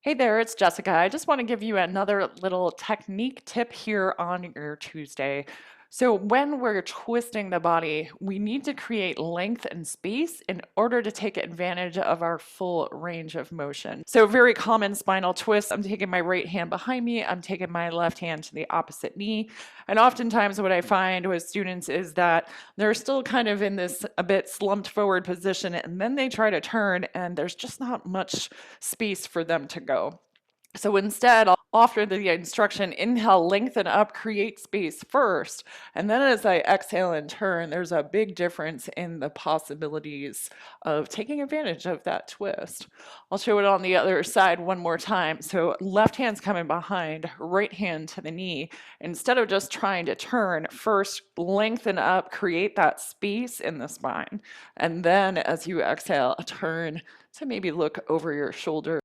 Hey there, it's Jessica. I just want to give you another little technique tip here on your Tuesday. So, when we're twisting the body, we need to create length and space in order to take advantage of our full range of motion. So, very common spinal twist. I'm taking my right hand behind me, I'm taking my left hand to the opposite knee. And oftentimes, what I find with students is that they're still kind of in this a bit slumped forward position, and then they try to turn, and there's just not much space for them to go. So instead, I'll offer the instruction, inhale, lengthen up, create space first. And then as I exhale and turn, there's a big difference in the possibilities of taking advantage of that twist. I'll show it on the other side one more time. So left hand's coming behind, right hand to the knee. Instead of just trying to turn, first lengthen up, create that space in the spine. And then as you exhale, turn to maybe look over your shoulder.